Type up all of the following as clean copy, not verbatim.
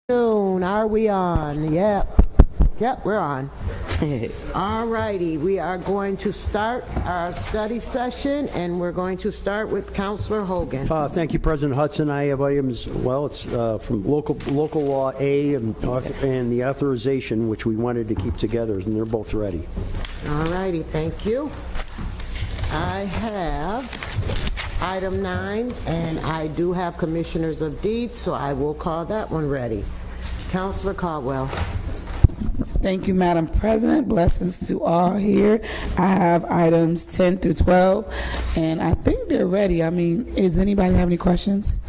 Are we on? Yep, we're on. All righty, we are going to start our study session, and we're going to start with Councilor Hogan. Thank you, President Hudson. I have items, well, it's from local law A and the authorization, which we wanted to keep together, and they're both ready. All righty, thank you. I have item 9, and I do have commissioners of deeds, so I will call that one ready. Councilor Caldwell. Thank you, Madam President. Blessings to all here. I have items 10 through 12, and I think they're ready. I mean, does anybody have any questions?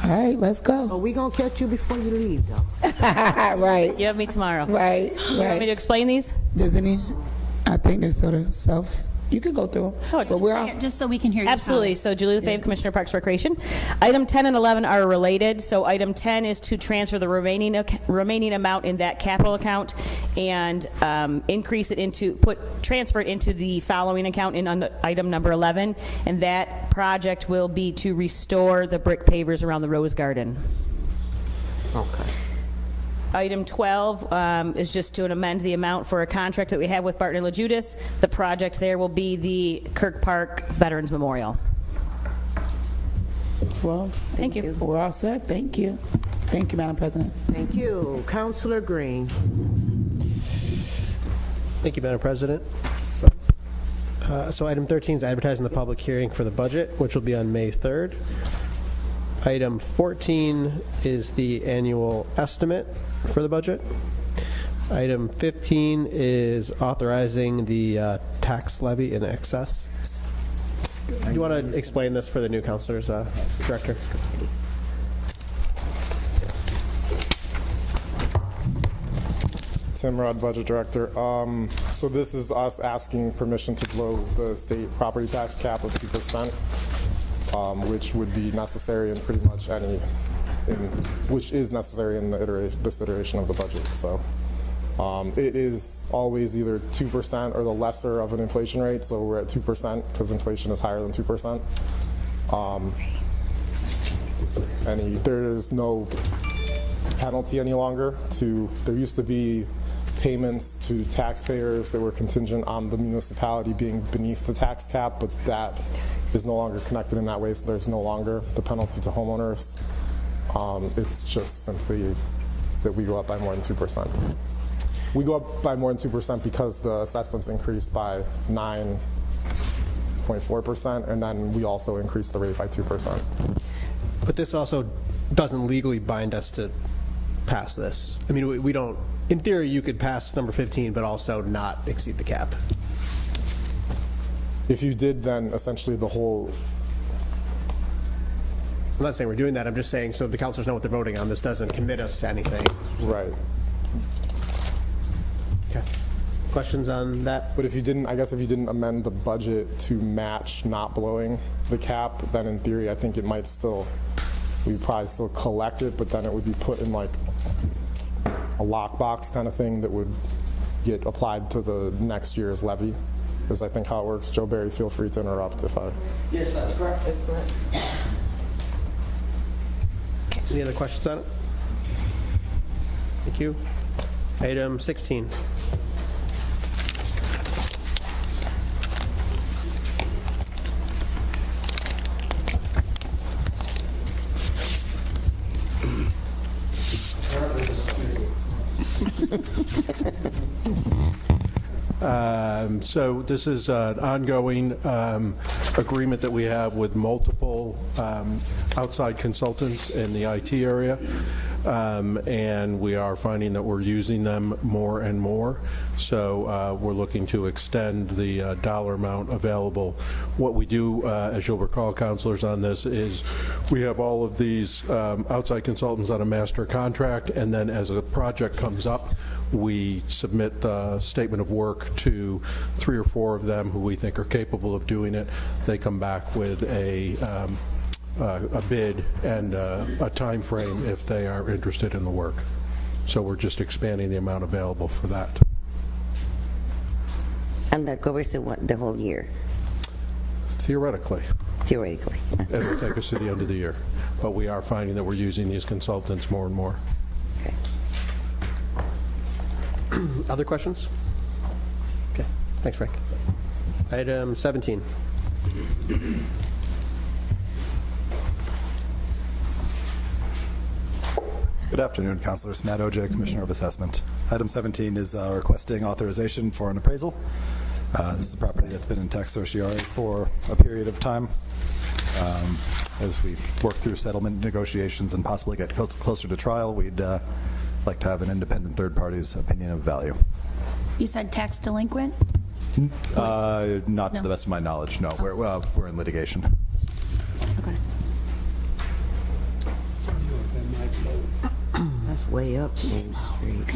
All right, let's go. Oh, we gonna catch you before you leave, though. Right. You have me tomorrow. Right. You want me to explain these? Does any? I think they're sort of self. You can go through them. Oh, but we're all, Just so we can hear you. Absolutely. So Julie LaFave, Commissioner of Parks and Recreation. Item 10 and 11 are related. So item 10 is to transfer the remaining amount in that capital account and transfer it into the following account in item number 11. And that project will be to restore the brick pavers around the Rose Garden. Okay. Item 12 is just to amend the amount for a contract that we have with Barton & LaJudas. The project there will be the Kirk Park Veterans Memorial. well, Thank you. we're all set. Thank you. Thank you, Madam President. Thank you. Councilor Green. Thank you, Madam President. So item 13 is advertising the public hearing for the budget, which will be on May 3rd. Item 14 is the annual estimate for the budget. Item 15 is authorizing the tax levy in excess. Do you want to explain this for the new councilors, Director? Tim Rudd, Budget Director. So this is us asking permission to blow the state property tax cap of 2%, which would be necessary in pretty much which is necessary in this iteration of the budget. So it is always either 2% or the lesser of an inflation rate. So we're at 2% because inflation is higher than 2%. There's no penalty any longer. There used to be payments to taxpayers that were contingent on the municipality being beneath the tax cap, but that is no longer connected in that way, so there's no longer the penalty to homeowners. It's just simply that we go up by more than 2%. We go up by more than 2% because the assessments increased by 9.4%, and then we also increased the rate by 2%. But this also doesn't legally bind us to pass this. I mean, we don't, in theory, you could pass number 15, but also not exceed the cap. If you did, then essentially the whole... I'm not saying we're doing that. I'm just saying so the councilors know what they're voting on. This doesn't commit us to anything. Right. Okay. Questions on that? But if you didn't, I guess if you didn't amend the budget to match not blowing the cap, then in theory, I think it might still, we'd probably still collect it, but then it would be put in like a lockbox kind of thing that would get applied to the next year's levy, is I think how it works. Joe Barry, feel free to interrupt if I... Yes, that's correct. That's correct. Any other questions on it? Thank you. Item 16. So this is an ongoing agreement that we have with multiple outside consultants in the IT area, and we are finding that we're using them more and more. So we're looking to extend the dollar amount available. What we do, as you'll recall, councilors, on this is we have all of these outside consultants on a master contract, and then as a project comes up, we submit the statement of work to 3 or 4 of them who we think are capable of doing it. They come back with a bid and a time frame if they are interested in the work. So we're just expanding the amount available for that. And that covers the whole year? Theoretically. Theoretically. It'll take us to the end of the year. but we are finding that we're using these consultants more and more. Okay. Other questions? Okay, thanks, Frank. Item 17. Good afternoon, Councilors. Matt Oj, Commissioner of Assessment. Item 17 is requesting authorization for an appraisal. This is a property that's been in tax certiorari for a period of time. As we work through settlement negotiations and possibly get closer to trial, we'd like to have an independent third party's opinion of value. You said tax delinquent? Not to the best of my knowledge, no. We're in litigation. Okay. That's way up Main Street.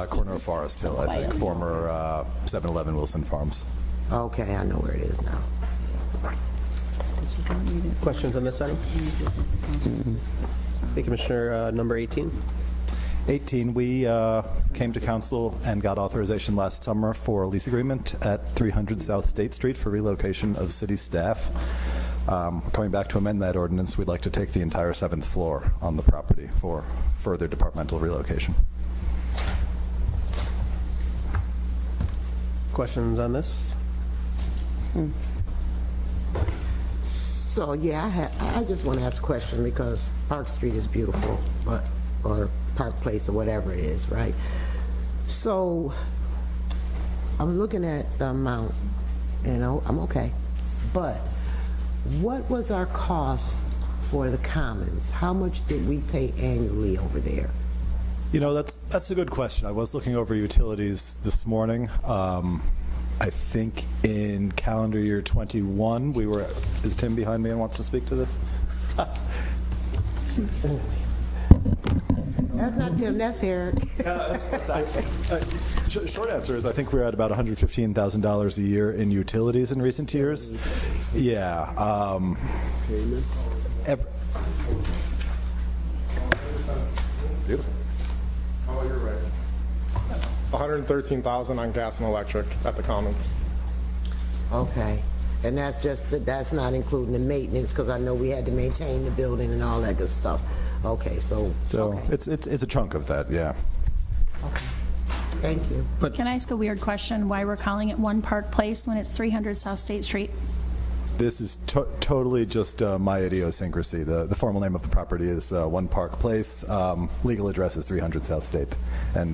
Corner of Forest Hill, I think. Former 7-Eleven Wilson Farms. Okay, I know where it is now. Questions on this item? The Commissioner, number 18. 18, we came to council and got authorization last summer for a lease agreement at 300 South State Street for relocation of city staff. Coming back to amend that ordinance, we'd like to take the entire 7th floor on the property for further departmental relocation. Questions on this? So, yeah, I just want to ask a question because Park Street is beautiful, or Park Place or whatever it is, right? So, I'm looking at the amount, I'm okay. But what was our cost for the Commons? How much did we pay annually over there? That's a good question. I was looking over utilities this morning. I think in calendar year 21, we were. Is Tim behind me and wants to speak to this? That's not Tim, that's Eric. Short answer is I think we're at about $115,000 a year in utilities in recent years. Yeah. Beautiful. Oh, you're right. 113,000 on gas and electric at the Commons. Okay, and that's not including the maintenance, because I know we had to maintain the building and all that good stuff. Okay, so okay. It's a chunk of that, yeah. Okay. Thank you. Can I ask a weird question? Why we're calling it One Park Place when it's 300 South State Street? This is totally just my idiosyncrasy. The formal name of the property is One Park Place. Legal address is 300 South State. And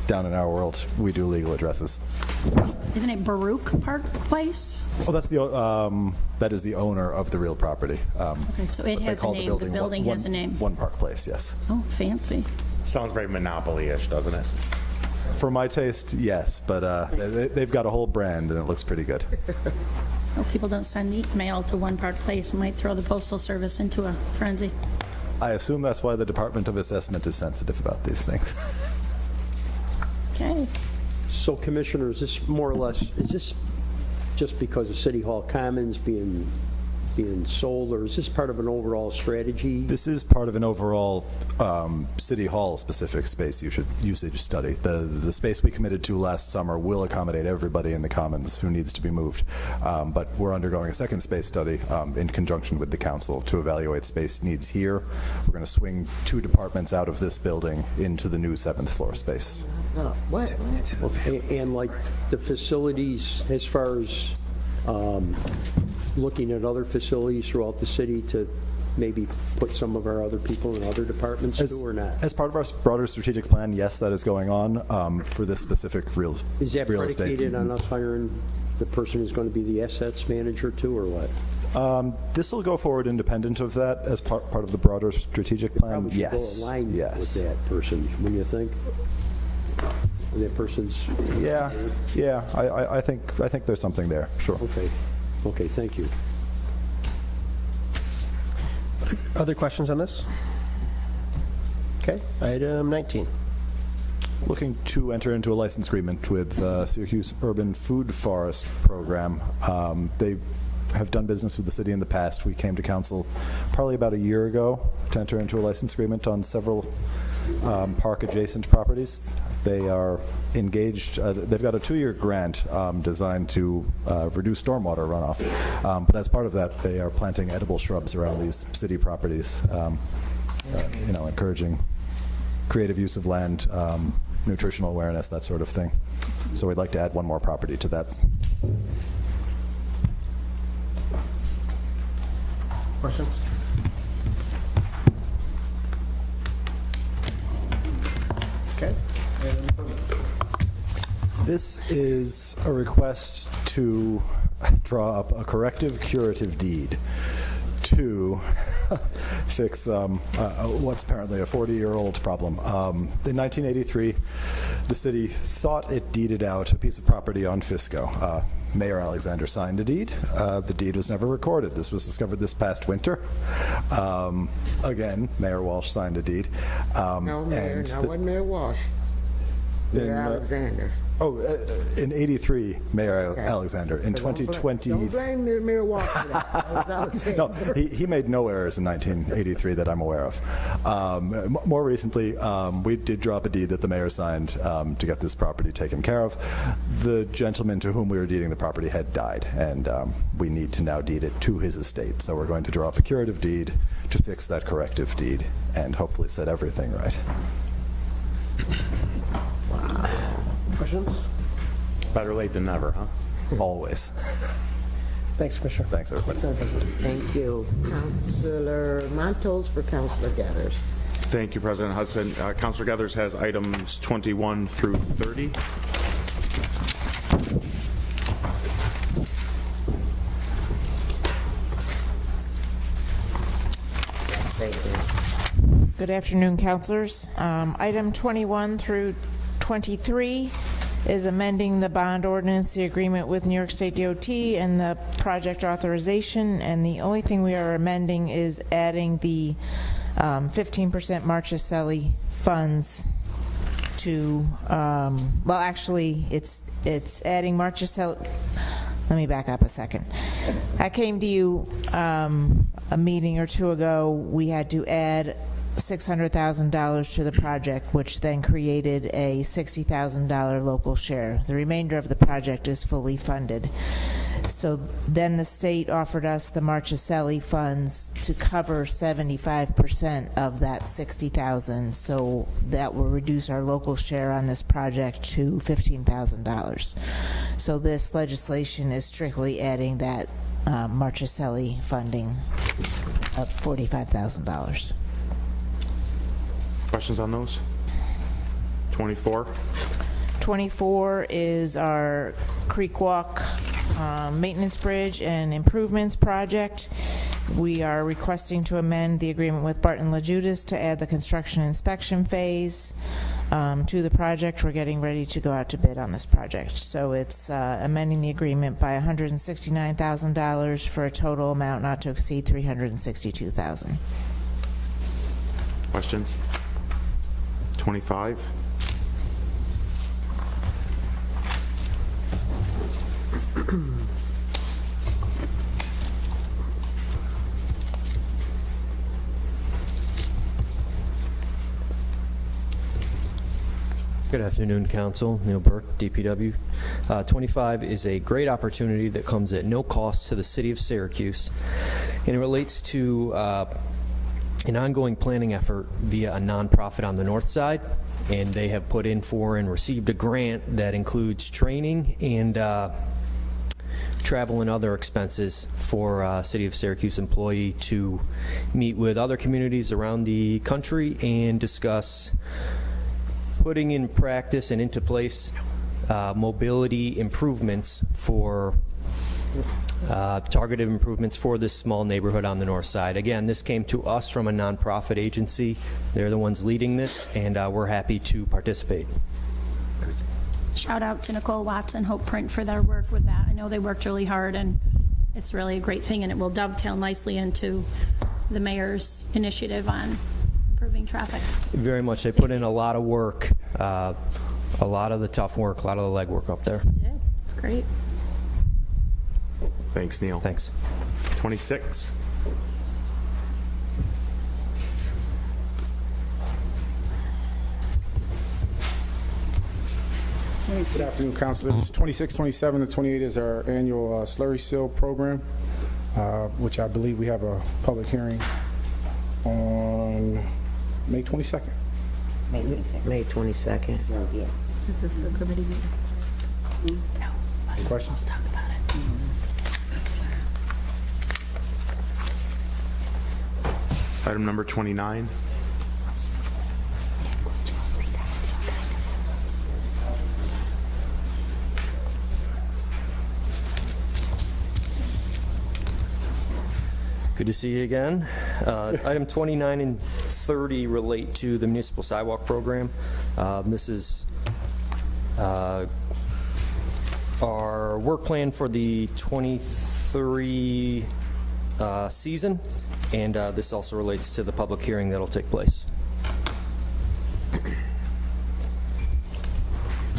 down in our world, we do legal addresses. Isn't it Baruch Park Place? Oh, that is the owner of the real property. Okay, so it has a name. The building has a name. One Park Place, yes. Oh, fancy. Sounds very Monopoly-ish, doesn't it? For my taste, yes, but they've got a whole brand, and it looks pretty good. Well, people don't send email to One Park Place. It might throw the Postal Service into a frenzy. I assume that's why the Department of Assessment is sensitive about these things. Okay. So, Commissioners, this more or less, is this just because of City Hall Commons being sold, or is this part of an overall strategy? This is part of an overall City Hall specific space usage study. The space we committed to last summer will accommodate everybody in the Commons who needs to be moved. But we're undergoing a second space study in conjunction with the council to evaluate space needs here. We're going to swing 2 departments out of this building into the new 7th floor space. What? And like the facilities, as far as looking at other facilities throughout the city to maybe put some of our other people in other departments too, or not? As part of our broader strategic plan, yes, that is going on for this specific real estate. Is that predicated on us hiring the person who's going to be the assets manager too, or what? This will go forward independent of that as part of the broader strategic plan. Probably should Yes. go aligned Yes. with that person, when you think? That person's... Yeah. I think there's something there. Sure. Okay, thank you. Other questions on this? Okay, item 19. Looking to enter into a license agreement with Syracuse Urban Food Forest Program. They have done business with the city in the past. We came to council probably about a year ago to enter into a license agreement on several park-adjacent properties. They are engaged, they've got a 2-year grant designed to reduce stormwater runoff. But as part of that, they are planting edible shrubs around these city properties, encouraging creative use of land, nutritional awareness, that sort of thing. So we'd like to add one more property to that. Questions? Okay. This is a request to draw up a corrective curative deed to fix what's apparently a 40-year-old problem. In 1983, the city thought it deeded out a piece of property on Fisco. Mayor Alexander signed a deed. The deed was never recorded. This was discovered this past winter. Again, Mayor Walsh signed a deed. No, Mayor, not what Mayor Walsh. Mayor Alexander. In 83, Mayor Alexander. In 2020... Don't blame Mayor Walsh for that. That was Alexander. No, he made no errors in 1983 that I'm aware of. More recently, we did drop a deed that the mayor signed to get this property taken care of. The gentleman to whom we were deeding the property had died, and we need to now deed it to his estate. So we're going to draw up a curative deed to fix that corrective deed and hopefully set everything right. Questions? Better late than never, huh? Always. Thanks, Commissioner. Thanks, everybody. Thank you. Councilor Montos for Councilor Gathers. Thank you, President Hudson. Councilor Gathers has items 21 through 30. Thank you. Good afternoon, councilors. Item 21 through 23 is amending the bond ordinance, the agreement with New York State DOT, and the project authorization. And the only thing we are amending is adding the 15% Marchicelli funds to, well, actually, it's adding Marchicelli. Let me back up a second. I came to you a meeting or two ago. We had to add $600,000 to the project, which then created a $60,000 local share. The remainder of the project is fully funded. So then the state offered us the Marchicelli funds to cover 75% of that $60,000. So that will reduce our local share on this project to $15,000. So this legislation is strictly adding that Marchicelli funding of $45,000. Questions on those? 24. 24 is our Creek Walk maintenance bridge and improvements project. We are requesting to amend the agreement with Barton LaJudas to add the construction inspection phase to the project. We're getting ready to go out to bid on this project. So it's amending the agreement by $169,000 for a total amount not to exceed $362,000. Questions? 25. Good afternoon, Council. Neil Burke, DPW. 25 is a great opportunity that comes at no cost to the city of Syracuse, and it relates to an ongoing planning effort via a nonprofit on the north side, and they have put in for and received a grant that includes training and travel and other expenses for a City of Syracuse employee to meet with other communities around the country and discuss putting in practice and into place mobility improvements for targeted improvements for this small neighborhood on the north side. Again, this came to us from a nonprofit agency. They're the ones leading this, and we're happy to participate. Shout out to Nicole Watts and Hope Print for their work with that. I know they worked really hard, and it's really a great thing, and it will dovetail nicely into the mayor's initiative on improving traffic. Very much. They put in a lot of work, a lot of the tough work, a lot of the legwork up there. Yeah, it's great. Thanks, Neil. Thanks. 26. Good afternoon, Councilors. 26, 27, and 28 is our annual slurry seal program, which I believe we have a public hearing on May 22nd. May 22nd. Is this the committee meeting? No. Any questions? Talk about it. Item number 29. Good to see you again. Item 29 and 30 relate to the municipal sidewalk program. This is our work plan for the 23 season, and this also relates to the public hearing that'll take place.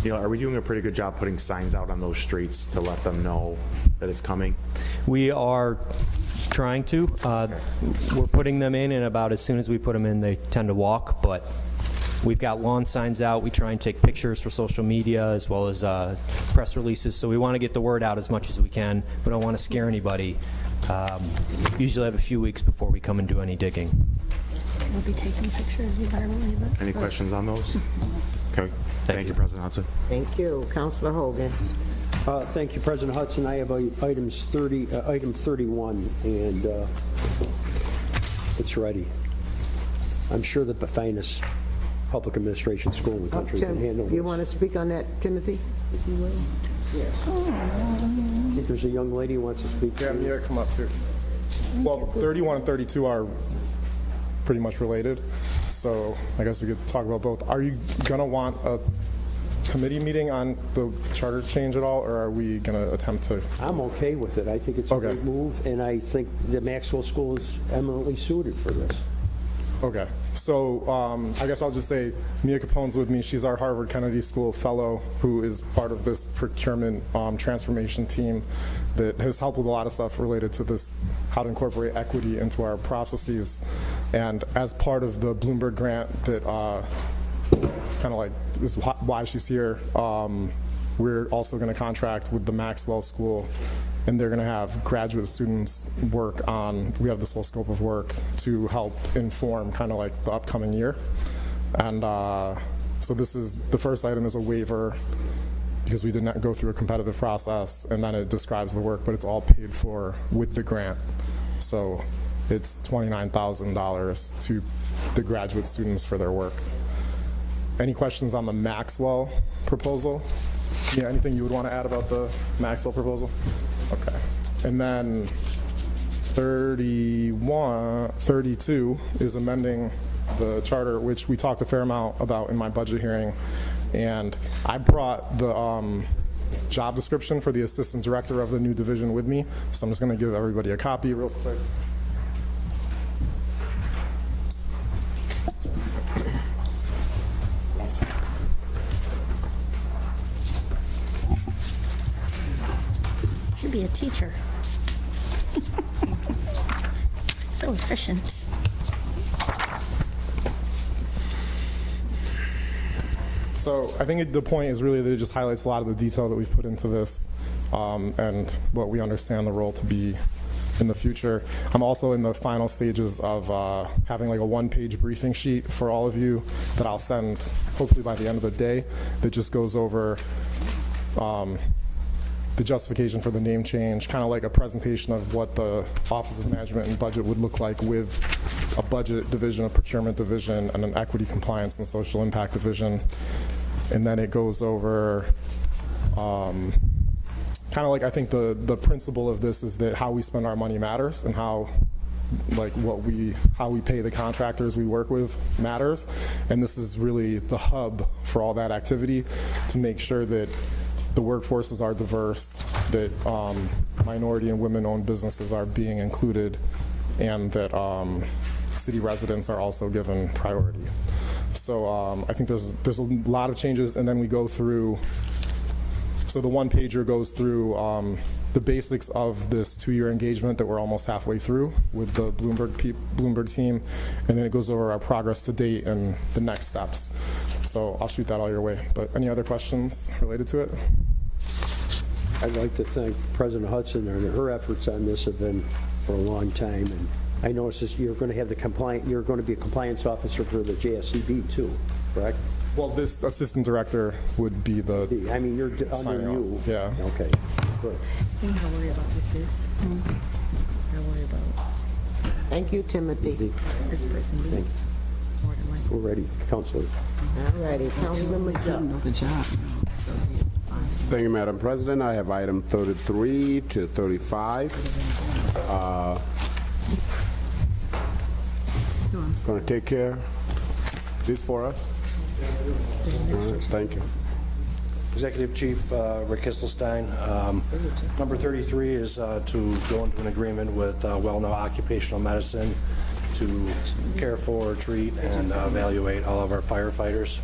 Neil, are we doing a pretty good job putting signs out on those streets to let them know that it's coming? We are trying to. We're putting them in, and about as soon as we put them in, they tend to walk, but we've got lawn signs out. We try and take pictures for social media as well as press releases, so we want to get the word out as much as we can. We don't want to scare anybody. Usually have a few weeks before we come and do any digging. We'll be taking pictures. You better believe it. Any questions on those? Okay. Thank you, President Hudson. Thank you. Councilor Hogan. Thank you, President Hudson. I have item 31, and it's ready. I'm sure the finest public administration school in the country can handle this. You want to speak on that, Timothy? If you will. Yes. I think there's a young lady who wants to speak. Yeah, I'm here to come up too. Well, 31 and 32 are pretty much related, so I guess we could talk about both. Are you gonna want a committee meeting on the charter change at all, or are we gonna attempt to? I'm okay with it. I think it's a great move, and I think the Maxwell School is eminently suited for this. Okay, so I guess I'll just say Mia Capone's with me. She's our Harvard Kennedy School fellow who is part of this procurement transformation team that has helped with a lot of stuff related to this, how to incorporate equity into our processes. And as part of the Bloomberg grant that kind of like is why she's here, we're also going to contract with the Maxwell School, and they're going to have graduate students work on, we have this whole scope of work to help inform kind of like the upcoming year. And so this is, the first item is a waiver because we did not go through a competitive process, and then it describes the work, but it's all paid for with the grant. So it's $29,000 to the graduate students for their work. Any questions on the Maxwell proposal? Yeah, anything you would want to add about the Maxwell proposal? Okay. And then 32 is amending the charter, which we talked a fair amount about in my budget hearing. And I brought the job description for the assistant director of the new division with me. So I'm just going to give everybody a copy real quick. Should be a teacher. So efficient. So I think the point is really that it just highlights a lot of the detail that we've put into this and what we understand the role to be in the future. I'm also in the final stages of having like a one-page briefing sheet for all of you that I'll send hopefully by the end of the day that just goes over the justification for the name change, kind of like a presentation of what the Office of Management and Budget would look like with a budget division, a procurement division, and an equity compliance and social impact division. And then it goes over kind of like, I think the principle of this is that how we spend our money matters, and how like how we pay the contractors we work with matters. And this is really the hub for all that activity to make sure that the workforces are diverse, that minority and women-owned businesses are being included, and that city residents are also given priority. So I think there's a lot of changes, and then we go through. So the one-pager goes through the basics of this 2-year engagement that we're almost halfway through with the Bloomberg team, and then it goes over our progress to date and the next steps. So I'll shoot that all your way. But any other questions related to it? I'd like to thank President Hudson, and her efforts on this have been for a long time. And I noticed you're going to have you're going to be a compliance officer for the JSCB too, correct? Well, this assistant director would be the. I mean, you're under you. Yeah. Okay. Good. I think I'll worry about with this. I'll worry about. Thank you, Timothy. This person leaves. More than likely. We're ready, Counselor. All righty, Councilman McJoy. The job. So, Thank you, Madam President. I have item 33 to 35. Going to take care of this for us. Thank you. Executive Chief Rick Kistelstein. Number 33 is to go into an agreement with Wellnow Occupational Medicine to care for, treat, and evaluate all of our firefighters.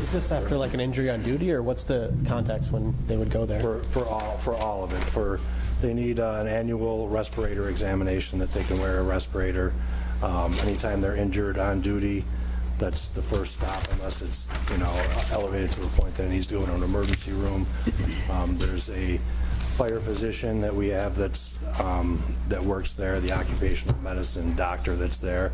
Is this after like an injury on duty, or what's the context when they would go there? For all of it. They need an annual respirator examination that they can wear a respirator. Anytime they're injured on duty, that's the first stop, unless it's elevated to the point that it needs to go in an emergency room. There's a fire physician that we have that works there, the occupational medicine doctor that's there,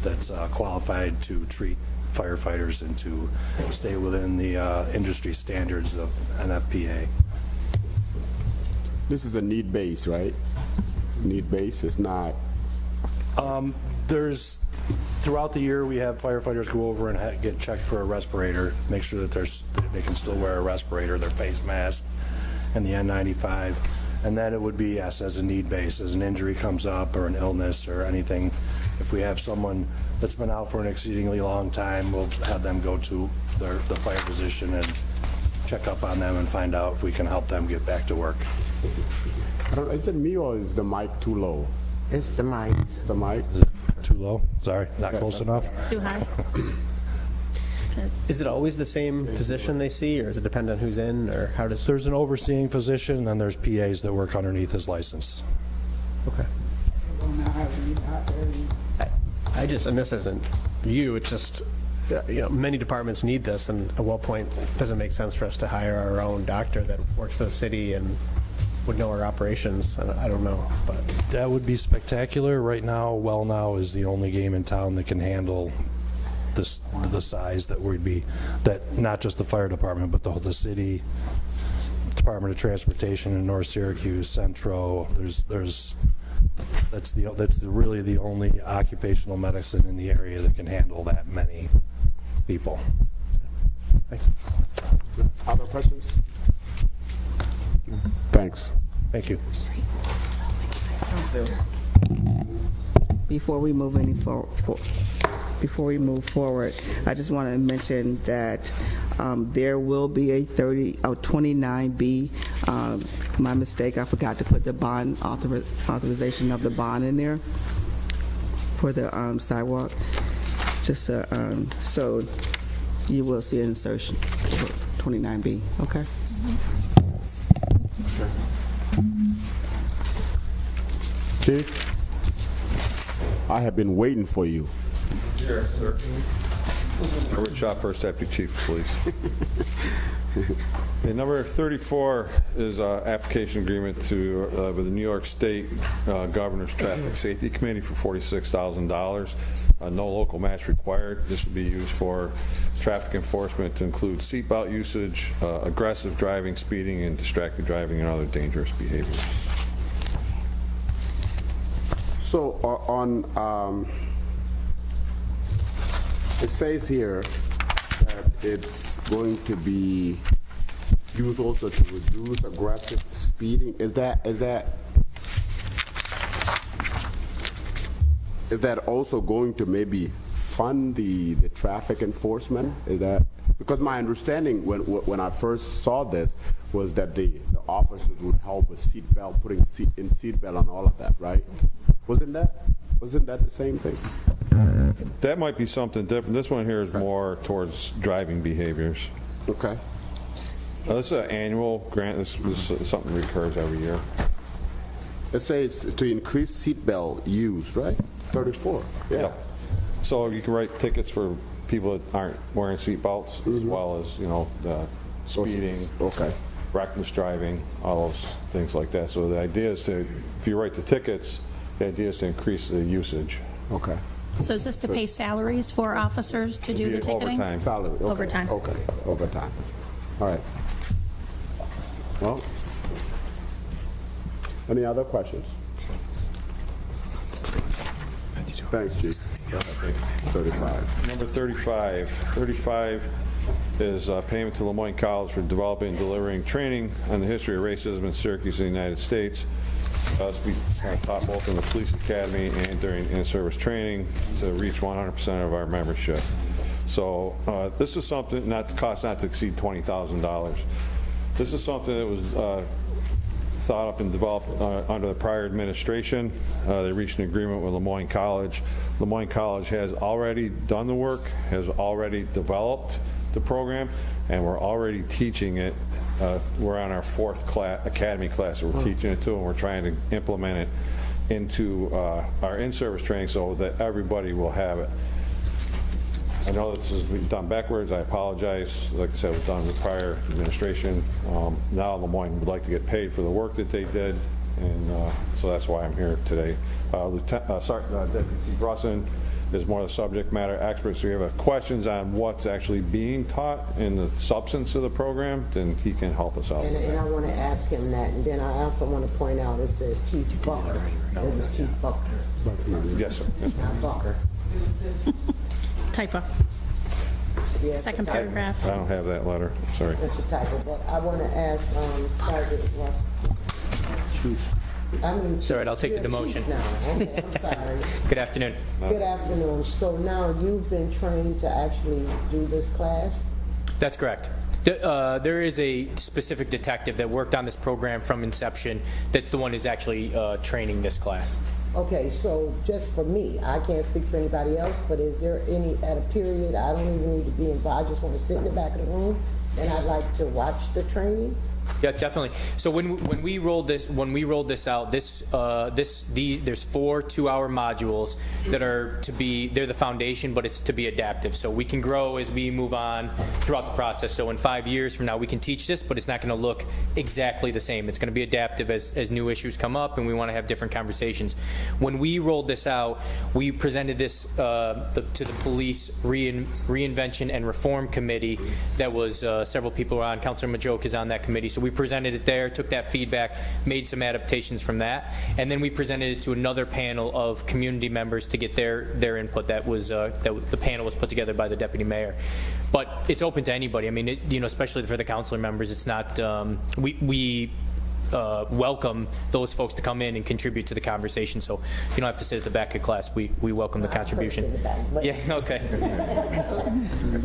that's qualified to treat firefighters and to stay within the industry standards of NFPA. This is a need base, right? Need base is not. Throughout the year, we have firefighters go over and get checked for a respirator, make sure that they can still wear a respirator, their face mask, and the N95. And then it would be, yes, as a need base, as an injury comes up or an illness or anything. If we have someone that's been out for an exceedingly long time, we'll have them go to the fire physician and check up on them and find out if we can help them get back to work. Is it me or is the mic too low? It's the mic. The mic? Too low? Sorry, not close enough? Too high. Is it always the same physician they see, or does it depend on who's in, or how does? There's an overseeing physician, and then there's PAs that work underneath his license. Okay. I just, and this isn't you, it's just, many departments need this, and at what point does it make sense for us to hire our own doctor that works for the city and would know our operations? I don't know, but. That would be spectacular. Right now, Wellnow is the only game in town that can handle the size that would be, that not just the fire department, but the city, Department of Transportation in North Syracuse, Centro. That's really the only occupational medicine in the area that can handle that many people. Thanks. Other questions? Thanks. Thank you. Before we move forward, I just want to mention that there will be a 29B. My mistake, I forgot to put the bond authorization of the bond in there for the sidewalk. Just so you will see an insertion for 29B. Okay. Chief, I have been waiting for you. Here, sir. Robert Shaw, First Deputy Chief of Police. Okay, number 34 is application agreement to with the New York State Governor's Traffic Safety Committee for $46,000. No local match required. This will be used for traffic enforcement to include seatbelt usage, aggressive driving, speeding, and distracted driving, and other dangerous behaviors. So it says here that it's going to be used also to reduce aggressive speeding. Is that also going to maybe fund the traffic enforcement? Is that, because my understanding when I first saw this was that the officers would help with seatbelt, putting seatbelt on all of that, right? Wasn't that the same thing? That might be something different. This one here is more towards driving behaviors. Okay. This is an annual grant. This is something that recurs every year. It says to increase seatbelt use, right? 34. Yeah. So you can write tickets for people that aren't wearing seatbelts, as well as, you know, speeding, reckless driving, all those things like that. So the idea is to, if you write the tickets, the idea is to increase the usage. Okay. So is this to pay salaries for officers to do the ticketing? Overtime. Salary. Okay. Overtime. Okay. Overtime. All right. Well, any other questions? Thanks, Chief. 35. Number 35. 35 is payment to Lemoyne College for developing and delivering training on the history of racism in Syracuse in the United States. Us be taught both in the police academy and during in-service training to reach 100% of our membership. So this is something not to exceed $20,000. This is something that was thought up and developed under the prior administration. They reached an agreement with Lemoyne College. Lemoyne College has already done the work, has already developed the program, and we're already teaching it. We're on our 4th academy class that we're teaching it to, and we're trying to implement it into our in-service training so that everybody will have it. I know this has been done backwards. I apologize. Like I said, it was done with prior administration. Now Lemoyne would like to get paid for the work that they did, and so that's why I'm here today. Deputy Chief Russin is more the subject matter expert, so if you have questions on what's actually being taught in the substance of the program, then he can help us out. And I want to ask him that, and then I also want to point out it says Chief Bucker. This is Chief Bucker. Yes, sir. Yes, not Bucker. Typo. Yes, Second paragraph. I don't have that letter. Sorry. That's a typo, but I want to ask Sergeant Russ. It's all right, I'll take the demotion. Okay, I'm sorry. Good afternoon. Good afternoon. So now you've been trained to actually do this class? That's correct. There is a specific detective that worked on this program from inception. That's the one who's actually training this class. Okay, so just for me, I can't speak for anybody else, but is there any, at a period, I don't even need to be involved, I just want to sit in the back of the room, and I'd like to watch the training? Yeah, definitely. So when we rolled this out, there's 4 2-hour modules that are they're the foundation, but it's to be adaptive. So we can grow as we move on throughout the process. So in 5 years from now, we can teach this, but it's not going to look exactly the same. It's going to be adaptive as new issues come up, and we want to have different conversations. When we rolled this out, we presented this to the Police Reinvention and Reform Committee. That was several people were on. Councilor Majoke is on that committee. So we presented it there, took that feedback, made some adaptations from that, and then we presented it to another panel of community members to get their input. That was the panel was put together by the deputy mayor. But it's open to anybody. I mean, especially for the councilor members. It's not we welcome those folks to come in and contribute to the conversation. So you don't have to sit at the back of class. We welcome the contribution. Yeah. Okay.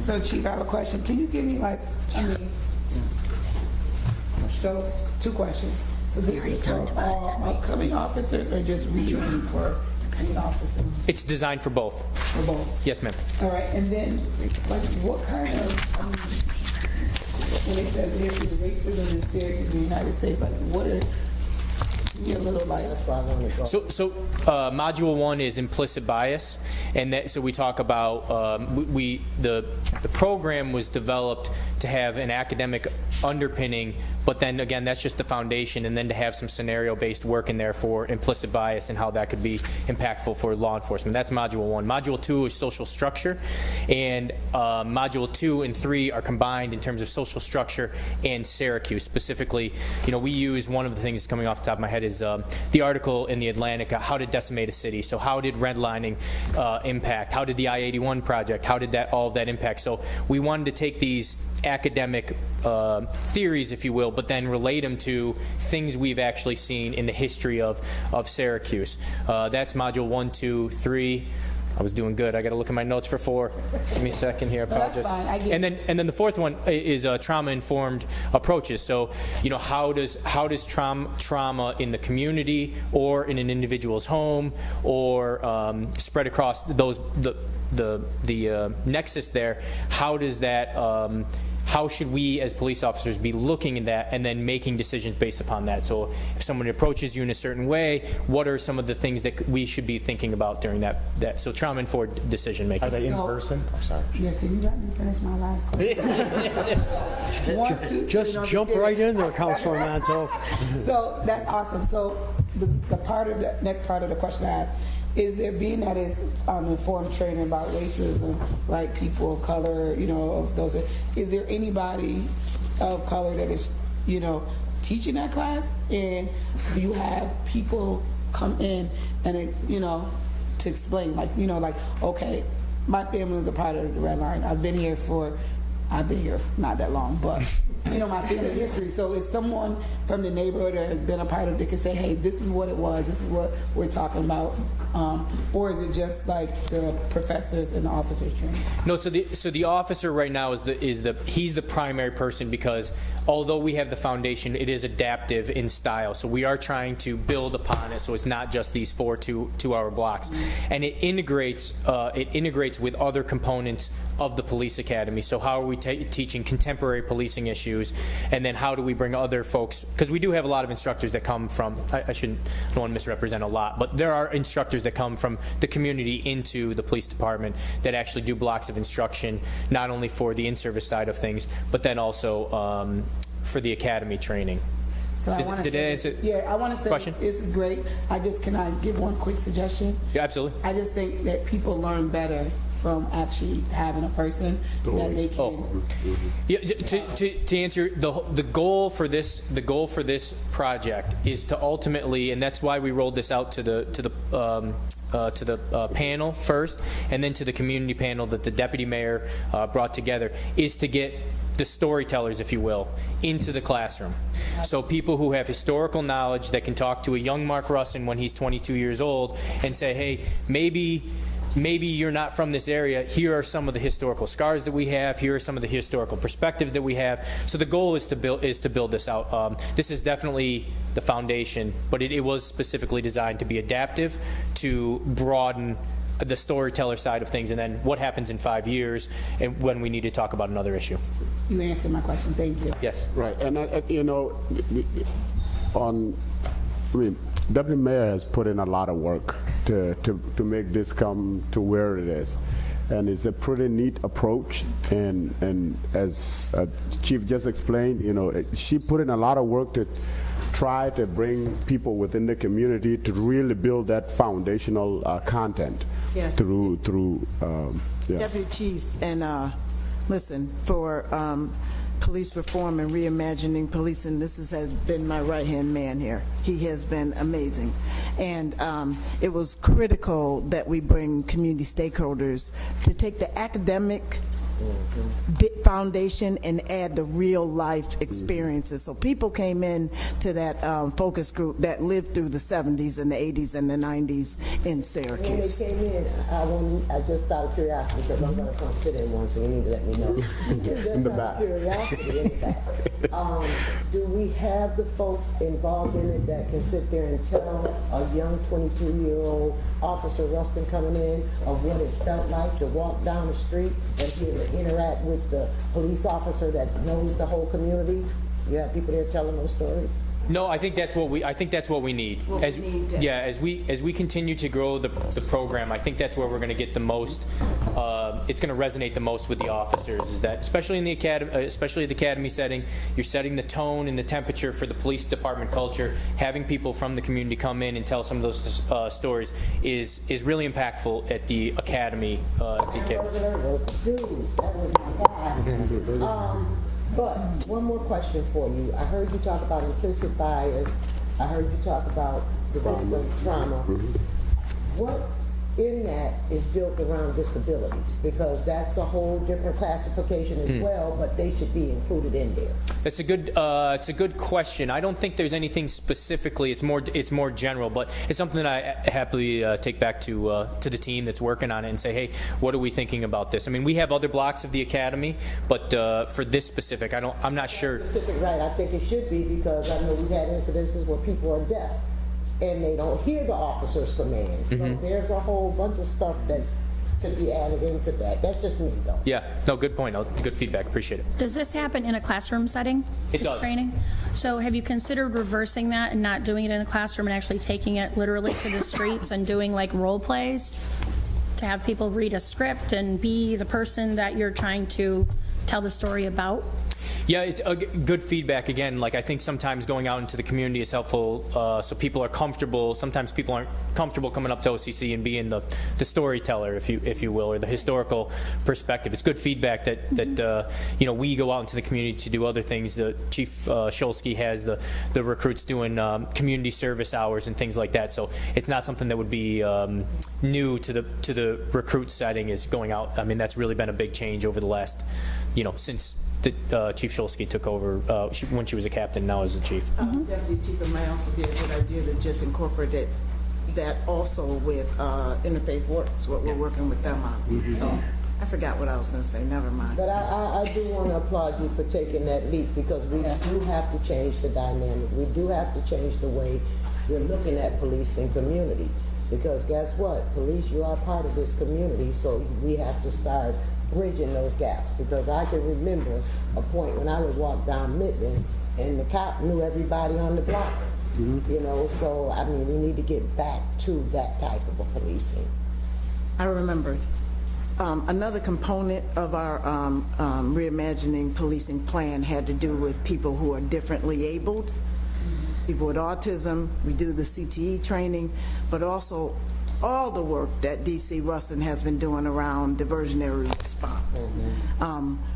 So, Chief, I have a question. Can you give me so 2 questions. So this is for all upcoming officers or just retraining for any officer? It's designed for both. For both? Yes, ma'am. All right, and then what kind of, when it says history of racism in Syracuse in the United States, what are, be a little like. That's why I want to go. So module 1 is implicit bias, and so we talk about the program was developed to have an academic underpinning, but then again that's just the foundation, and then to have some scenario-based work in there for implicit bias and how that could be impactful for law enforcement. That's module 1. Module 2 is social structure, and module 2 and 3 are combined in terms of social structure and Syracuse. Specifically, we use, one of the things coming off the top of my head is the article in the Atlantic, how to decimate a city. So how did redlining impact? How did the I-81 project, how did all of that impact? So we wanted to take these academic theories, if you will, but then relate them to things we've actually seen in the history of Syracuse. That's module 1, 2, 3. I was doing good. I got to look at my notes for 4. Give me a second here. No, that's fine. I get and then the 4th one is trauma-informed approaches. So, how does trauma in the community or in an individual's home or spread across the nexus there? How does that how should we as police officers be looking at that and then making decisions based upon that? So if someone approaches you in a certain way, what are some of the things that we should be thinking about during that so trauma-informed decision making? Are they in person? I'm sorry. Yeah, can you let me finish my last question? Just jump right in there, Councilor Manto. So that's awesome. So the part of the next part of the question I have is there, being that it's informed training about racism, like people of color, of those, is there anybody of color that is, teaching that class? And do you have people come in and, to explain, like, okay, my family is a part of the Red Line. I've been here not that long, but my family history. So is someone from the neighborhood that has been a part of it that can say, hey, this is what it was, this is what we're talking about, or is it just like the professors and the officers training? No, so the officer right now he's the primary person, because although we have the foundation, it is adaptive in style. So we are trying to build upon it, so it's not just these 4 two-hour blocks, and it integrates with other components of the police academy. So how are we teaching contemporary policing issues, and then how do we bring other folks? Because we do have a lot of instructors that come from, I don't want to misrepresent a lot, but there are instructors that come from the community into the police department that actually do blocks of instruction, not only for the in-service side of things, but then also for the academy training. So I want to say, question? This is great. Can I give one quick suggestion? Yeah, absolutely. I just think that people learn better from actually having a person that they can. Yeah, to answer the goal for this project is to ultimately, and that's why we rolled this out to the panel first, and then to the community panel that the deputy mayor brought together, is to get the storytellers, if you will, into the classroom. So people who have historical knowledge that can talk to a young Mark Russin when he's 22 years old and say, hey, maybe you're not from this area. Here are some of the historical scars that we have. Here are some of the historical perspectives that we have. So the goal is to build this out. This is definitely the foundation, but it was specifically designed to be adaptive, to broaden the storyteller side of things, and then what happens in 5 years and when we need to talk about another issue. You answered my question. Thank you. Yes. Right, and Deputy Mayor has put in a lot of work to make this come to where it is, and it's a pretty neat approach. And as Chief just explained, she put in a lot of work to try to bring people within the community to really build that foundational content through. Deputy Chief, and listen, for police reform and reimagining policing, this has been my right-hand man here. He has been amazing. And it was critical that we bring community stakeholders to take the academic foundation and add the real life experiences. So people came in to that focus group that lived through the 70s and the 80s and the 90s in Syracuse. When they came in, I just out of curiosity, because I'm going to come sit in one, so you need to let me know. Just in the out back. of curiosity, in the back. Do we have the folks involved in it that can sit there and tell a young 22-year-old Officer Rustin coming in of what it felt like to walk down the street and be able to interact with the police officer that knows the whole community? You have people there telling those stories? No, I think that's what we need. As we continue to grow the program, I think that's where we're going to get the most. It's going to resonate the most with the officers. Is that especially in the academy setting, you're setting the tone and the temperature for the police department culture. Having people from the community come in and tell some of those stories is really impactful at the academy. But one more question for you. I heard you talk about implicit bias. I heard you talk about the trauma. What in that is built around disabilities? Because that's a whole different classification as well, but they should be included in there. That's it's a good question. I don't think there's anything specifically. It's more general, but it's something that I happily take back to the team that's working on it and say, hey, what are we thinking about this? I mean, we have other blocks of the academy, but for this specific, I'm not sure. Specific, right? I think it should be, because I know we've had incidences where people are deaf and they don't hear the officer's commands. So there's a whole bunch of stuff that could be added into that. That's just me, though. Yeah, no, good point. Good feedback. Appreciate it. Does this happen in a classroom setting? It this does. Training? So have you considered reversing that and not doing it in the classroom and actually taking it literally to the streets and doing like role plays to have people read a script and be the person that you're trying to tell the story about? Yeah, it's good feedback. Again, like I think sometimes going out into the community is helpful, so people are comfortable. Sometimes people aren't comfortable coming up to OCC and being the storyteller, if you will, or the historical perspective. It's good feedback that we go out into the community to do other things. The Chief Shulsky has the recruits doing community service hours and things like that. So it's not something that would be new to the recruit setting. Is going out. I mean, that's really been a big change over the last, since Chief Shulsky took over when she was a captain, now as a chief. Deputy Chief, it might also be a good idea to just incorporate that also with Interfaith Works, what we're working with them on. So I forgot what I was going to say. Never mind. But I do want to applaud you for taking that leap, because we do have to change the dynamic. We do have to change the way we're looking at police and community. Because guess what? Police, you are part of this community, so we have to start bridging those gaps. Because I can remember a point when I would walk down Midland and the cop knew everybody on the block. So I mean, we need to get back to that type of a policing. I remember another component of our reimagining policing plan had to do with people who are differently abled, people with autism. We do the CTE training, but also all the work that DC Russin has been doing around diversionary response.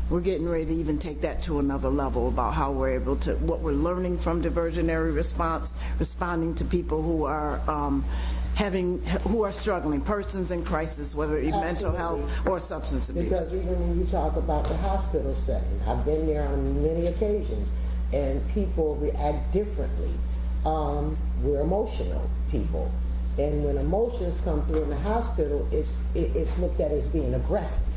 We're getting ready to even take that to another level about how we're able to, what we're learning from diversionary response, responding to people who are who are struggling, persons in crisis, whether it be mental health or substance abuse. Because even when you talk about the hospital setting, I've been there on many occasions, and people react differently. We're emotional people. And when emotions come through in the hospital, it's looked at as being aggressive.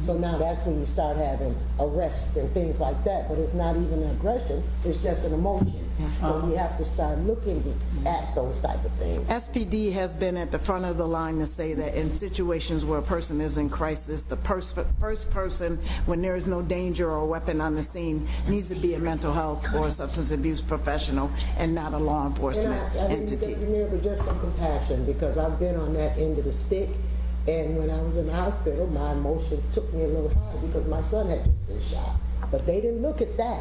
So now that's when you start having arrests and things like that, but it's not even an aggression, it's just an emotion. So we have to start looking at those type of things. SPD has been at the front of the line to say that in situations where a person is in crisis, the first person, when there is no danger or weapon on the scene, needs to be a mental health or substance abuse professional and not a law enforcement entity. I remember just some compassion, because I've been on that end of the stick. And when I was in the hospital, my emotions took me a little high because my son had just been shot. But they didn't look at that.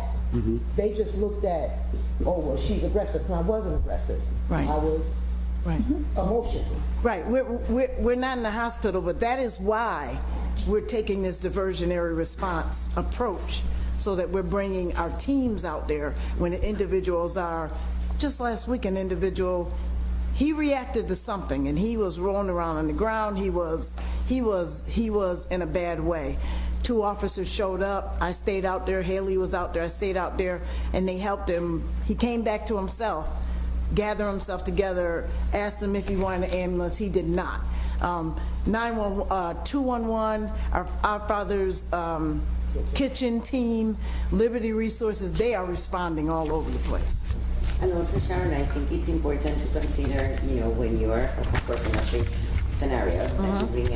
They just looked at, oh, well, she's aggressive. No, I wasn't aggressive. Right. I was emotional. Right. We're not in the hospital, but that is why we're taking this diversionary response approach, so that we're bringing our teams out there when individuals are, just last week, an individual, he reacted to something and he was rolling around on the ground. He was in a bad way. 2 officers showed up. I stayed out there. Haley was out there. I stayed out there, and they helped him. He came back to himself, gathered himself together, asked him if he wanted an ambulance. He did not. 211, our Father's kitchen team, Liberty Resources, they are responding all over the place. And also, Sharon, I think it's important to consider, when you are, of course, in a sick scenario, that you bring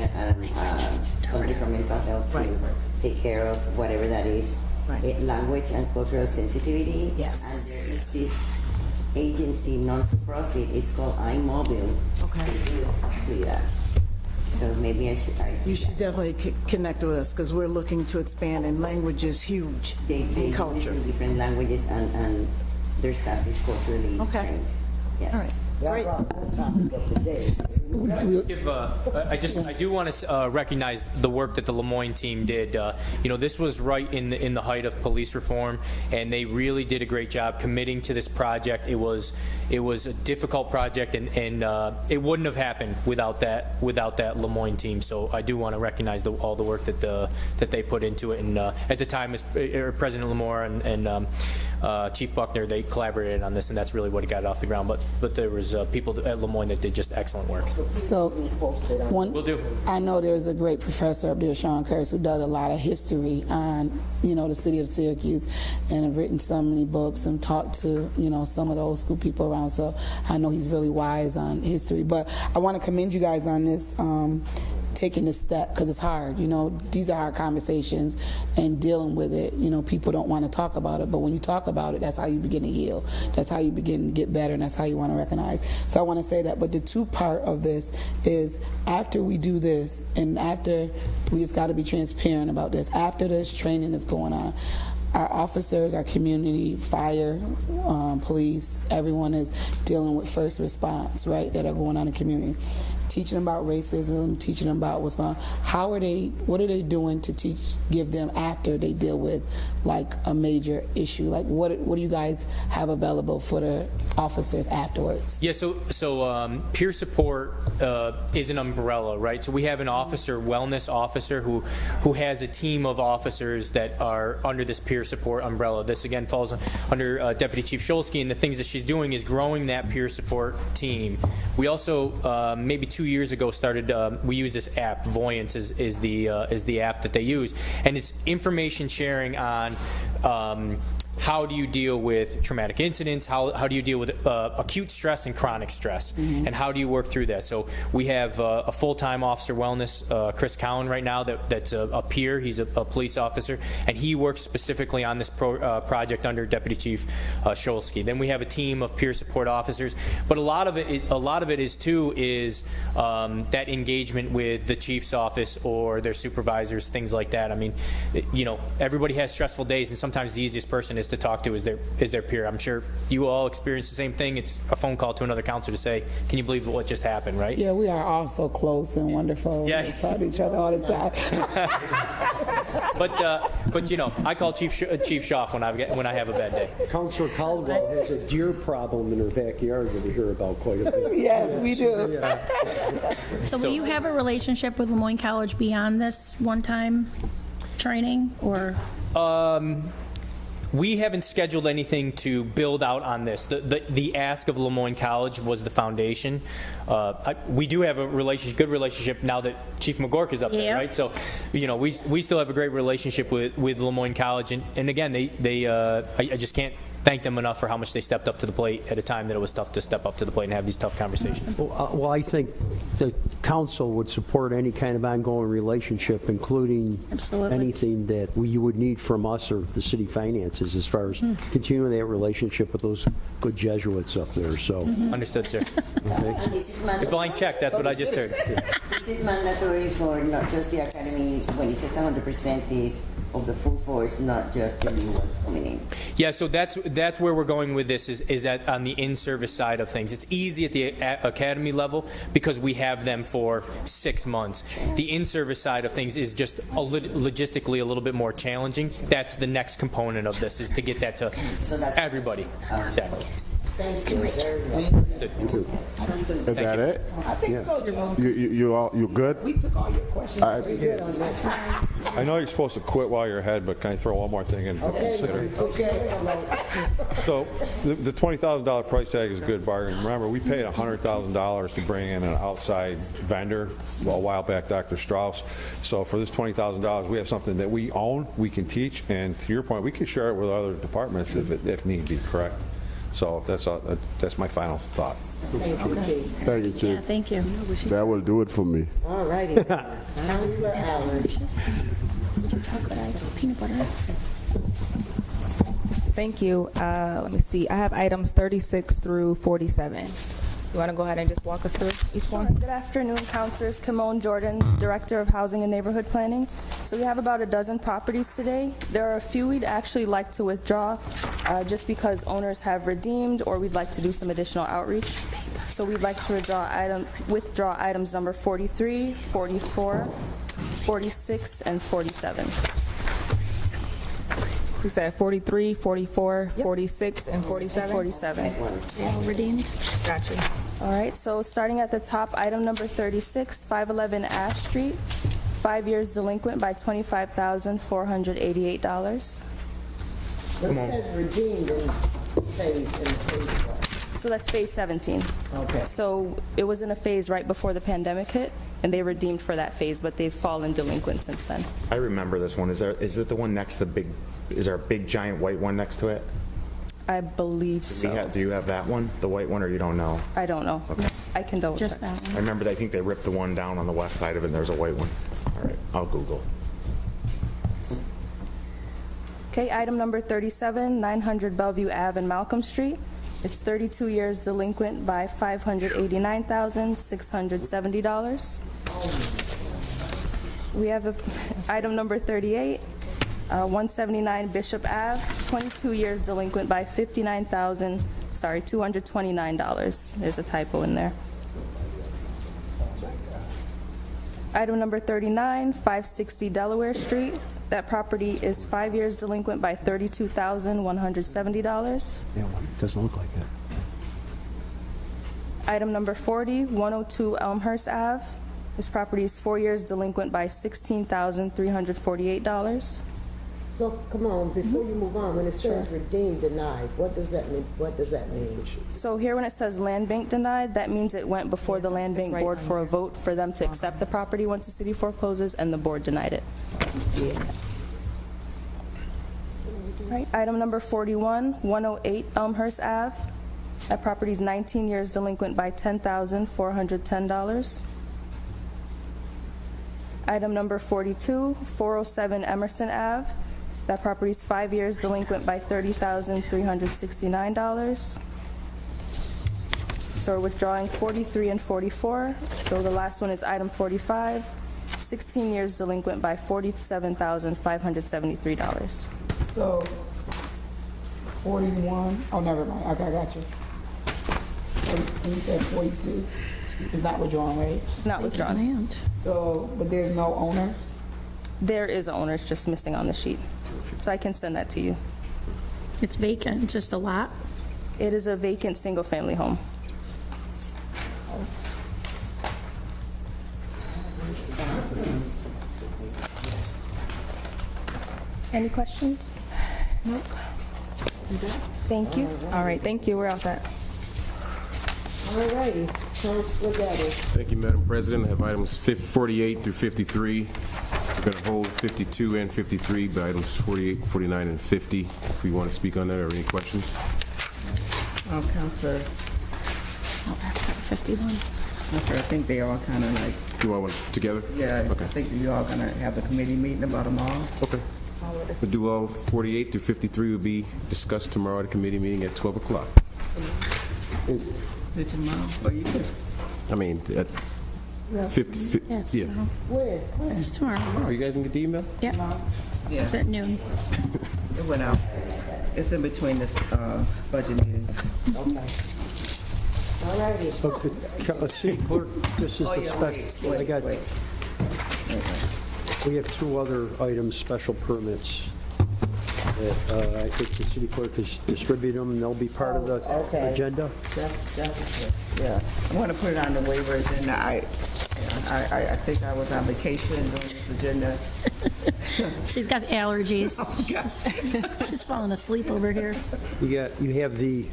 somebody from mental health to take care of whatever that is. Language and cultural sensitivity. Yes. And there is this agency, non-for-profit, it's called iMobile. Okay. They do exactly that. So maybe You should definitely connect with us, because we're looking to expand, and language is huge in culture. They different languages, and their staff is culturally trained. Yes. All right. Great. I do want to recognize the work that the Lemoyne team did. This was right in the height of police reform, and they really did a great job committing to this project. It was a difficult project, and it wouldn't have happened without that Lemoyne team. So I do want to recognize all the work that they put into it. And at the time, as President Lamore and Chief Buckner, they collaborated on this, and that's really what got it off the ground. But there was people at Lemoyne that did just excellent work. So, Will do. I know there's a great professor up there, Sean Curtis, who does a lot of history on, the city of Syracuse, and have written so many books and talked to, some of the old school people around. So I know he's really wise on history. But I want to commend you guys on this. taking this step, because it's hard. You know, these are hard conversations, and dealing with it. You know, people don't want to talk about it, but when you talk about it, that's how you begin to heal. That's how you begin to get better, and that's how you want to recognize. So I want to say that. But the two part of this is after we do this, and after we just got to be transparent about this. After this training is going on, our officers, our community, fire, police, everyone is dealing with first response, right, that are going on in the community. Teaching them about racism, teaching them about what's going on. What are they doing to give them after they deal with like a major issue? Like what do you guys have available for the officers afterwards? Yeah, so peer support is an umbrella, right? So we have an officer, wellness officer, who has a team of officers that are under this peer support umbrella. This again falls under Deputy Chief Scholsky, and the things that she's doing is growing that peer support team. We also maybe 2 years ago started. We use this app. Voyance is the app that they use, and it's information sharing on. How do you deal with traumatic incidents? How do you deal with acute stress and chronic stress? And how do you work through that? So we have a full-time officer wellness, Chris Cowan, right now that's a peer. He's a police officer, and he works specifically on this project under Deputy Chief Scholsky. Then we have a team of peer support officers, but a lot of it is that engagement with the chief's office or their supervisors, things like that. I mean, everybody has stressful days, and sometimes the easiest person to talk to is their peer. I'm sure you all experience the same thing. It's a phone call to another counselor to say, "Can you believe what just happened?" Right? Yeah, we are all so close and wonderful. Yeah. We talk to each other all the time. But I call Chief Schaaf when I have a bad day. Counselor Caldwell has a deer problem in her backyard that we hear about quite a bit. Yes, we do. So will you have a relationship with Lemoyne College beyond this one-time training, or? We haven't scheduled anything to build out on this. The ask of Lemoyne College was the foundation. We do have a good relationship now that Chief McGork is up there, right? So, we still have a great relationship with Lemoyne College, and again, I just can't thank them enough for how much they stepped up to the plate at a time that it was tough to step up to the plate and have these tough conversations. Well, I think the council would support any kind of ongoing relationship, including anything that you would need from us or the city finances as far as continuing that relationship with those good Jesuits up there. So Understood, sir. Okay. The blank check, that's what I just heard. This is mandatory for not just the academy. When you said 100% is of the full force, not just the new ones coming in. Yeah, so that's where we're going with this, is that on the in-service side of things. It's easy at the academy level because we have them for 6 months. The in-service side of things is just logistically a little bit more challenging. That's the next component of this, is to get that to everybody. Exactly. Thank you. Is that it? I think so. You good? We took all your questions. I know you're supposed to quit while you're ahead, but can I throw one more thing in to consider? Okay. So the $20,000 price tag is a good bargain. Remember, we paid $100,000 to bring in an outside vendor a while back, Dr. Strauss. So for this $20,000, we have something that we own, we can teach, and to your point, we can share it with other departments if need be, correct? So that's my final thought. Thank you, Chief. Yeah, thank you. That will do it for me. All righty. Counselor Allen. Peanut butter. Thank you. Let me see. I have items 36 through 47. You want to go ahead and just walk us through each one? Good afternoon, Councilors. Kimone Jordan, Director of Housing and Neighborhood Planning. So we have about a dozen properties today. There are a few we'd actually like to withdraw just because owners have redeemed, or we'd like to do some additional outreach. So we'd like to withdraw items number 43, 44, 46, and 47. We said 43, 44, 46, and 47? 47. All redeemed. Gotcha. All right, so starting at the top, item number 36, 511 Ash Street, 5 years delinquent by $25,488. What says redeemed in phase one? So that's phase 17. Okay. So it was in a phase right before the pandemic hit, and they redeemed for that phase, but they've fallen delinquent since then. I remember this one. Is it the one next to the big? Is there a big giant white one next to it? I believe so. Do you have that one, the white one, or you don't know? I don't know. Okay. I can double check. Just that I one. remember, I think they ripped the one down on the west side of it, and there's a white one. All right, I'll Google. Okay, item number 37, 900 Bellevue Ave and Malcolm Street. It's 32 years delinquent by $589,670. We have item number 38, 179 Bishop Ave, 22 years delinquent by $229. There's a typo in there. Item number 39, 560 Delaware Street. That property is 5 years delinquent by $32,170. Yeah, well, it doesn't look like it. Item number 40, 102 Elmhurst Ave. This property is 4 years delinquent by $16,348. So, come on, before you move on, when it says redeemed, denied, what does that mean? What does that mean? So here when it says land bank denied, that means it went before the land bank board for a vote for them to accept the property once the city forecloses, and the board denied it. Right, item number 41, 108 Elmhurst Ave. That property is 19 years delinquent by $10,410. Item number 42, 407 Emerson Ave. That property is 5 years delinquent by $30,369. So we're withdrawing 43 and 44. So the last one is item 45, 16 years delinquent by $47,573. So, 41, oh, never mind, okay, I got you. And you said 42 is not withdrawn, right? Not withdrawn. So, but there's no owner? There is an owner, it's just missing on the sheet. So I can send that to you. It's vacant, it's just a lot? It is a vacant single-family home. Any questions? Nope. Thank you. All right, thank you. We're all set. All righty, Councilor Gaddis. Thank you, Madam President. I have items 48 through 53. We're going to hold 52 and 53, but items 48, 49, and 50, if we want to speak on that or any questions. Counselor, I'll ask about 51. Counselor, I think they all kind of like, You all want it together? yeah, Okay. I think you all going to have a committee meeting about them all. Okay. We'll do all 48 through 53 will be discussed tomorrow at a committee meeting at 12 o'clock. Is it tomorrow? Or you just, I mean, at 50, Yeah, it's yeah. tomorrow. Where? It's tomorrow. Oh, you guys can get the email? Yeah, yeah, it's at noon. it went out. It's in between this budget meetings. Okay. All righty. City Clerk, this is the special, I got, we have two other items, special permits, that I think the City Clerk has distributed them, and they'll be part of the agenda. Definitely, yeah. I want to put it on the waivers, and I think I was on vacation during this agenda. She's got allergies. She's falling asleep over here. You have the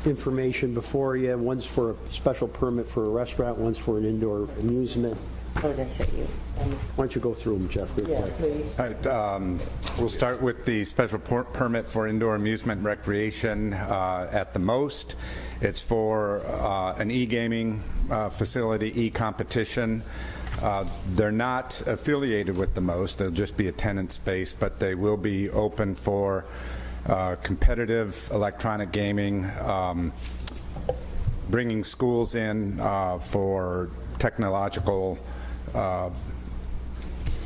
information before you. One's for a special permit for a restaurant, one's for an indoor amusement. Oh, that's it, you. Why don't you go through them, Jeff, real Yeah, quick? please. All right, we'll start with the special permit for indoor amusement and recreation at the most. It's for an e-gaming facility, e-competition. They're not affiliated with the most. They'll just be a tenant space, but they will be open for competitive electronic gaming, bringing schools in for technological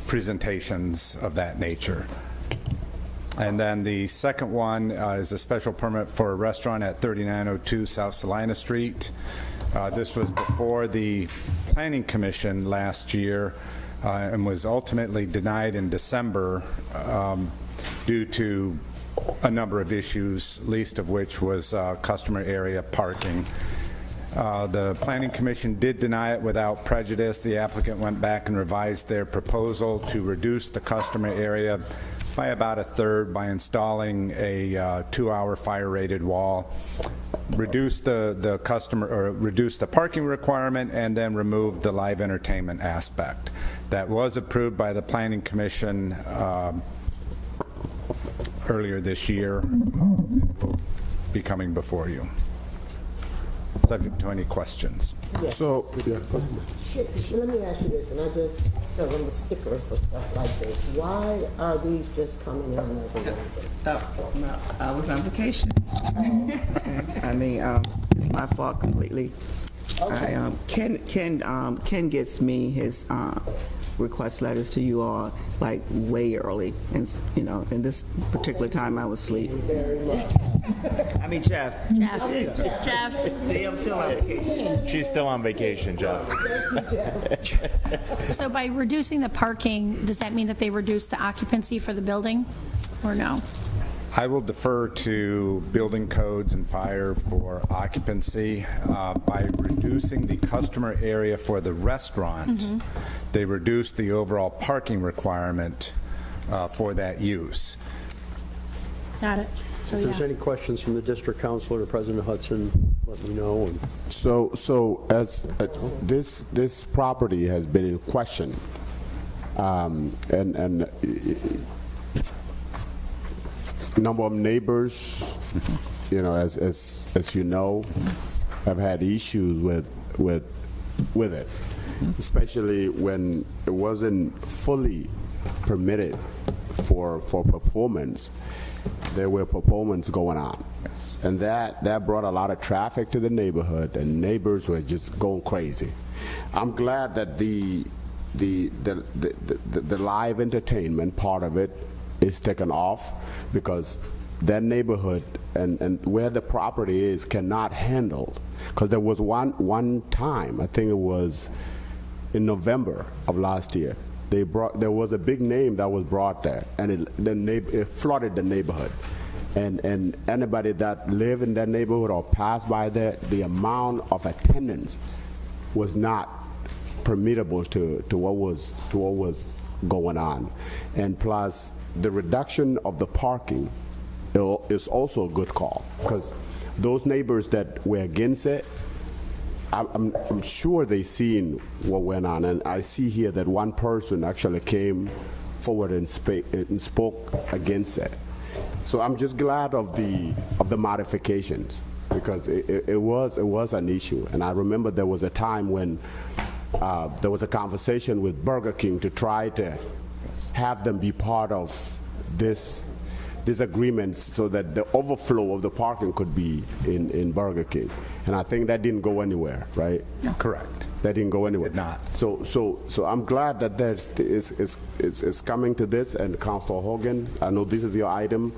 presentations of that nature. And then the second one is a special permit for a restaurant at 3902 South Salina Street. This was before the Planning Commission last year and was ultimately denied in December due to a number of issues, least of which was customer area parking. The Planning Commission did deny it without prejudice. The applicant went back and revised their proposal to reduce the customer area by about a third by installing a 2-hour fire-rated wall, reduce the parking requirement, and then remove the live entertainment aspect. That was approved by the Planning Commission earlier this year. It will be coming before you. Subject to any questions. So, yeah, go ahead. Let me ask you this, and I just, because I'm a stickler for stuff like this. Why are these just coming in as a rental? No, I was on vacation. I mean, it's my fault completely. Okay. Ken gets me his request letters to you all like way early, and in this particular time I was asleep. I mean, Jeff. Jeff. See, I'm still on vacation. She's still on vacation, Jeff. So by reducing the parking, does that mean that they reduce the occupancy for the building, or no? I will defer to building codes and fire for occupancy. By reducing the customer area for the restaurant, they reduce the overall parking requirement for that use. Got it. So, If there's yeah. any questions from the district councilor or President Hudson, let me know. And So as this property has been in question, and number of neighbors, as you know, have had issues with it, especially when it wasn't fully permitted for performance. There were performance going on, and that brought a lot of traffic to the neighborhood, and neighbors were just going crazy. I'm glad that the live entertainment part of it is taken off, because that neighborhood and where the property is cannot handle. Because there was one time, I think it was in November of last year, there was a big name that was brought there, and it flooded the neighborhood. And anybody that lived in that neighborhood or passed by there, the amount of attendance was not permittable to what was going on. And plus, the reduction of the parking is also a good call, because those neighbors that were against it, I'm sure they seen what went on, and I see here that one person actually came forward and spoke against it. So I'm just glad of the modifications, because it was an issue. And I remember there was a time when there was a conversation with Burger King to try to have them be part of this agreement so that the overflow of the parking could be in Burger King. And I think that didn't go anywhere, right? No. Correct. That didn't go anywhere. Did not. So I'm glad that it's coming to this. And Councilor Hogan, I know this is your item.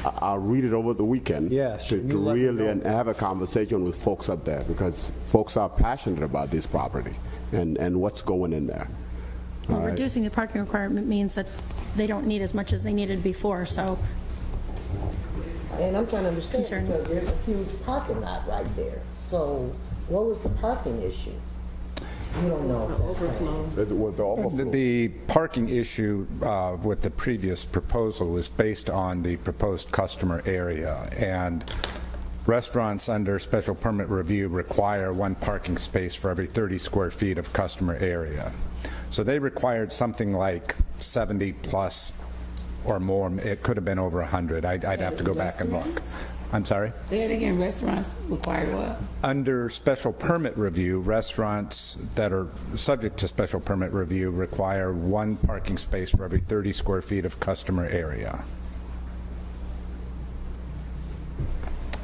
I'll read it over the weekend. Yes, To and you let me really know. and have a conversation with folks up there, because folks are passionate about this property and what's going in there. Well, All right. reducing the parking requirement means that they don't need as much as they needed before, so. And I'm trying to understand, Concern. because there's a huge parking lot right there. So what was the parking issue? You don't know. With the overflow. The parking issue with the previous proposal was based on the proposed customer area, and restaurants under special permit review require one parking space for every 30 square feet of customer area. So they required something like 70 plus or more. It could have been over 100. I'd have to go back and look. I'm sorry? Say it again, restaurants require what? Under special permit review, restaurants that are subject to special permit review require one parking space for every 30 square feet of customer area.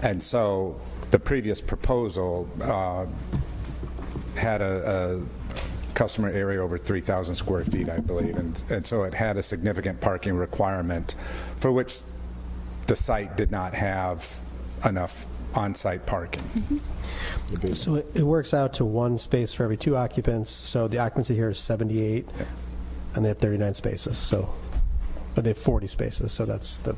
And so the previous proposal had a customer area over 3,000 square feet, I believe, and so it had a significant parking requirement for which the site did not have enough on-site parking. So it works out to one space for every two occupants, so the occupancy here is 78, and they have 39 spaces, but they have 40 spaces, so that's the...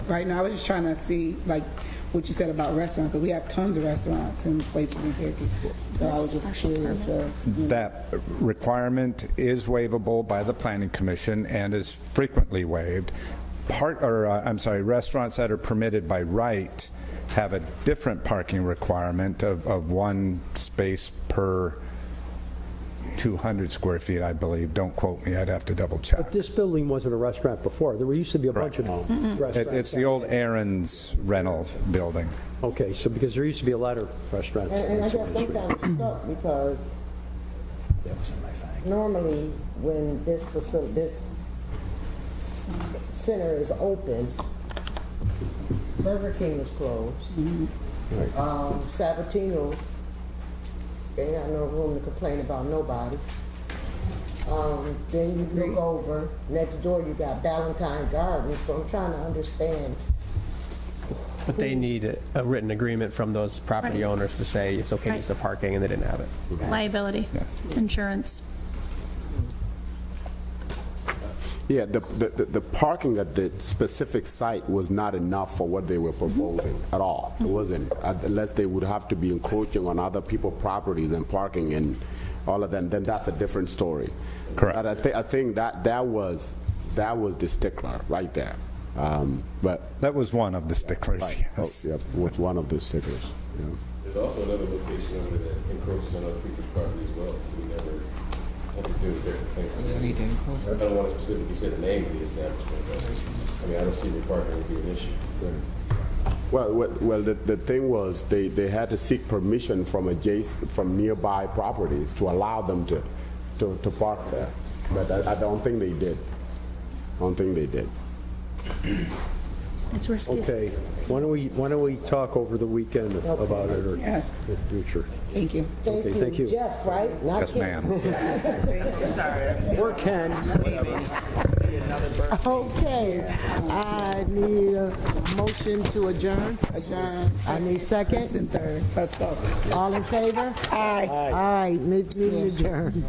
Right now, I was just trying to see, like, what you said about restaurants, because we have tons of restaurants and places in Syracuse. So I was just curious of... That requirement is waivable by the Planning Commission and is frequently waived. Restaurants that are permitted by right have a different parking requirement of one space per 2,200 square feet, I believe. Don't quote me, I'd have to double check. But this building wasn't a restaurant before. There used to be a bunch of restaurants. It's the old Aaron's rental building. Okay, so because there used to be a lot of restaurants. And I guess I'm kind of stuck because normally when this center is open, Burger King is closed. Sabatino's, they got no room to complain about nobody. Then you look over, next door you got Valentine Gardens, so I'm trying to understand. But they need a written agreement from those property owners to say it's okay to use the parking, and they didn't have it. Liability, insurance. Yeah, the parking at the specific site was not enough for what they were proposing at all. It wasn't, unless they would have to be encroaching on other people's properties and parking and all of that, then that's a different story. Correct. But I think that was the stickler right there. But that was one of the sticklers. Right. Yes. Oh, yeah, was one of the sticklers. Yeah. There's also another location over there that encroaches on other people's property as well. We never had to do with their complaints. I don't want to specifically say the name of the establishment, but I mean, I don't see the parking would be an issue. Well, the thing was they had to seek permission from nearby properties to allow them to park there. But I don't think they did. It's risky. Okay, why don't we talk over the weekend about it or in the future? Thank you. Okay, thank you. Jeff, right? Not Yes, Ken. ma'am. Or Ken. Okay, I need a motion to adjourn. I need second. Third. Let's go. All in favor? Aye. All right, meeting adjourned.